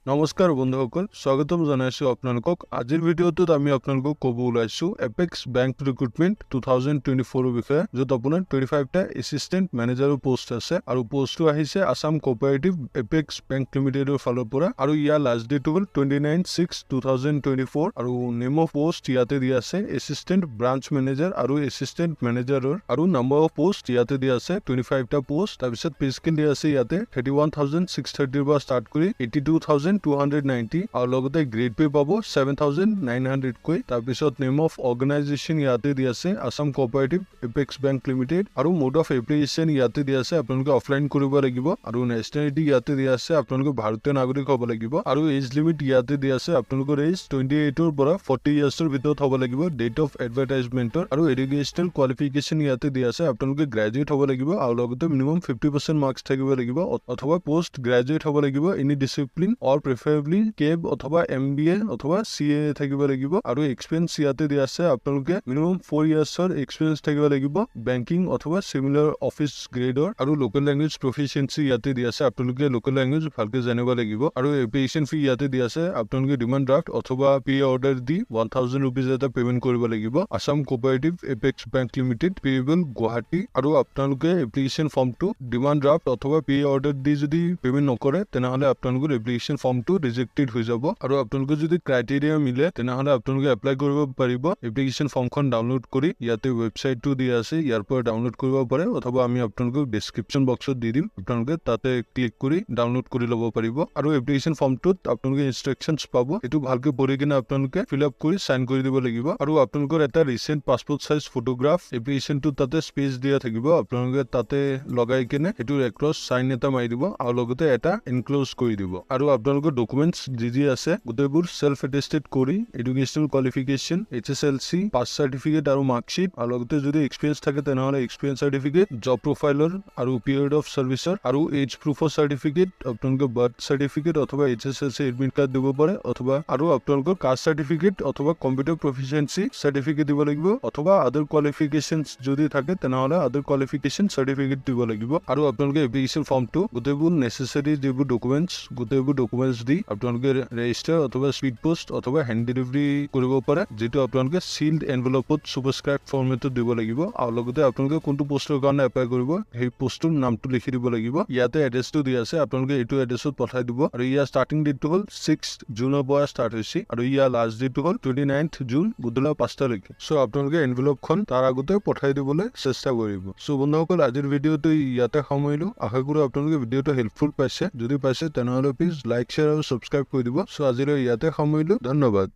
নমস্কাৰ বন্ধুসকল, স্বাগতম জনাইছোঁ আপোনালোকক। আজিৰ ভিডিঅ'টোত আমি আপোনালোকক ক'ব ওলাইছোঁ এপেক্স বেংক ৰিক্ৰুটমেণ্ট 2024 বিষয়ে, য'ত আপোনাৰ 25টা এছিষ্টেণ্ট মেনেজাৰৰ পোষ্ট আছে আৰু পোষ্টটো আহিছে আছাম কোঅপাৰেটিভ এপেক্স বেংক লিমিটেডৰ ফালৰ পৰা আৰু ইয়াৰ লাষ্ট ডেট হ'ল 29/6/2024 আৰু নেম অফ পোষ্ট ইয়াতে দিয়া আছে এছিষ্টেণ্ট ব্ৰাঞ্চ মেনেজাৰ আৰু এছিষ্টেণ্ট মেনেজাৰৰ আৰু নাম্বাৰ অফ পোষ্ট ইয়াতে দিয়া আছে 25টা পোষ্ট। তাৰপিছত পে স্কেল দিয়া আছে ইয়াতে 31,630 পৰা ষ্টাৰ্ট কৰি 82,290 আৰু লগতে গ্ৰেড পে পাব 7,900 কৈ। তাৰপিছত নেম অফ অৰ্গেনাইজেশ্যন ইয়াতে দিয়া আছে Assam cooperative apex bank limited আৰু মোড অফ এপ্লিকেশ্যন ইয়াতে দিয়া আছে আপোনালোকে অফলাইন কৰিব লাগিব আৰু নেশ্যনেলিটি ইয়াতে দিয়া আছে আপোনালোকে ভাৰতীয় নাগৰিক হ'ব লাগিব আৰু এজ লিমিট ইয়াতে দিয়া আছে আপোনালোকৰ এজ 28ৰ পৰা 40 ইয়াৰ্ছৰ ভিতৰত হ'ব লাগিব। ডেট অফ এডভাৰটাইজমেণ্টৰ আৰু এডুকেশ্যনেল কোৱালিফিকেশ্যন ইয়াতে দিয়া আছে আপোনালোকে গ্ৰেজুৱেট হ'ব লাগিব আৰু লগতে মিনিমাম 50% মাৰ্কছ থাকিব লাগিব অথবা পোষ্ট গ্ৰেজুৱেট হ'ব লাগিব এনি ডিচিপ্লিন অৰ প্ৰিফাৰেবলি কেব অথবা MBA অথবা CA থাকিব লাগিব আৰু এক্সপিৰিয়েঞ্চ ইয়াতে দিয়া আছে আপোনালোকে মিনিমাম 4 ইয়াৰ্ছৰ এক্সপিৰিয়েঞ্চ থাকিব লাগিব বেংকিং অথবা চিমিলাৰ অফিচ গ্ৰেডৰ আৰু লোকেল লেংগুৱেজ প্ৰফিচিয়েঞ্চি ইয়াতে দিয়া আছে আপোনালোকে লোকেল লেংগুৱেজ ভালকে জানিব লাগিব আৰু এপ্লিকেশ্যন ফি ইয়াতে দিয়া আছে আপোনালোকে ডিমাণ্ড ড্ৰাফ্ট অথবা পে অৰ্ডাৰ দি 1,000 rupees এটা পেমেণ্ট কৰিব লাগিব Assam cooperative apex bank limited payable Guwahati আৰু আপোনালোকে এপ্লিকেশ্যন ফৰ্মটো ডিমাণ্ড ড্ৰাফ্ট অথবা পে অৰ্ডাৰ দি যদি পেমেণ্ট নকৰে তেনেহ'লে আপোনালোকৰ এপ্লিকেশ্যন ফৰ্মটো ৰিজেক্টেড হৈ যাব আৰু আপোনালোকৰ যদি ক্ৰাইটেৰিয়া মিলে তেনেহ'লে আপোনালোকে এপ্লাই কৰিব পাৰিব এপ্লিকেশ্যন ফৰ্মখন ডাউনলোড কৰি ইয়াতে ৱেবছাইটটো দিয়া আছে ইয়াৰ পৰা ডাউনলোড কৰিব পাৰে অথবা আমি আপোনালোকক ডেছক্ৰিপশ্যন বক্সত দি দিম আপোনালোকে তাতে ক্লিক কৰি ডাউনলোড কৰি ল'ব পাৰিব আৰু এপ্লিকেশ্যন ফৰ্মটোত আপোনালোকে ইনষ্ট্ৰাকশ্যনছ পাব এইটো ভালকে পঢ়ি কিনে আপোনালোকে ফিল আপ কৰি চাইন কৰি দিব লাগিব আৰু আপোনালোকৰ এটা ৰিচেণ্ট পাছপোৰ্ট চাইজ ফটোগ্ৰাফ এপ্লিকেশ্যনটো তাতে স্পেচ দিয়া থাকিব আপোনালোকে তাতে লগাই কিনে সেইটো এক্ৰছ চাইন এটা মাৰি দিব আৰু লগতে এটা এনক্ল'জ কৰি দিব আৰু আপোনালোকৰ ডকুমেণ্টছ যি আছে গোটেইবোৰ সেলফ এটেষ্টেড কৰি educational qualification HSLC pass certificate আৰু মাৰ্কশ্বিট আৰু লগতে যদি এক্সপিৰিয়েঞ্চ থাকে তেনেহ'লে এক্সপিৰিয়েঞ্চ চাৰ্টিফিকেট জব প্ৰফাইলৰ আৰু পিৰিয়ড অফ ছাৰ্ভিচৰ আৰু এজ প্ৰুফৰ চাৰ্টিফিকেট আপোনালোকৰ বাৰ্থ চাৰ্টিফিকেট অথবা HSLC এডমিট কাৰ্ড দিব পাৰে অথবা আৰু আপোনালোকৰ কাষ্ট চাৰ্টিফিকেট অথবা কম্পিউটাৰ প্ৰফিচিয়েঞ্চি চাৰ্টিফিকেট দিব লাগিব অথবা আদাৰ কোৱালিফিকেশ্যনছ যদি থাকে তেনেহ'লে আদাৰ কোৱালিফিকেশ্যন চাৰ্টিফিকেট দিব লাগিব আৰু আপোনালোকে এপ্লিকেশ্যন ফৰ্মটো গোটেইবোৰ নেচেচাৰী যিবোৰ ডকুমেণ্টছ গোটেইবোৰ ডকুমেণ্টছ দি আপোনালোকে ৰেজিষ্টাৰ অথবা স্পীড পোষ্ট অথবা হেণ্ড ডেলিভাৰী কৰিব পাৰে যিটো আপোনালোকে চিল্ড এনভেলপত ছুপাৰস্ক্ৰাইব ফৰ্মেটত দিব লাগিব আৰু লগতে আপোনালোকে কোনটো পোষ্টৰ কাৰণে এপ্লাই কৰিব সেই পোষ্টটোৰ নামটো লিখি দিব লাগিব ইয়াতে এড্ৰেছটো দিয়া আছে আপোনালোকে এইটো এড্ৰেছত পঠাই দিব আৰু ইয়াৰ ষ্টাৰ্টিং ডেটটো হ'ল 6 জুনৰ পৰা ষ্টাৰ্ট হৈছে আৰু ইয়াৰ লাষ্ট ডেটটো হ'ল 29 জুন গধূলি 5টালৈকে চ' আপোনালোকে এনভেলপখন তাৰ আগতে পঠাই দিবলৈ চেষ্টা কৰিব। চ' বন্ধুসকল আজিৰ ভিডিঅ'টো ইয়াতে সামৰিলোঁ আশা কৰোঁ আপোনালোকে ভিডিঅ'টো হেল্পফুল পাইছে যদি পাইছে তেনেহ'লে প্লিজ লাইক শ্বেয়াৰ আৰু ছাবস্ক্ৰাইব কৰি দিব। চ' আজিলৈ ইয়াতে সামৰিলোঁ ধন্যবাদ।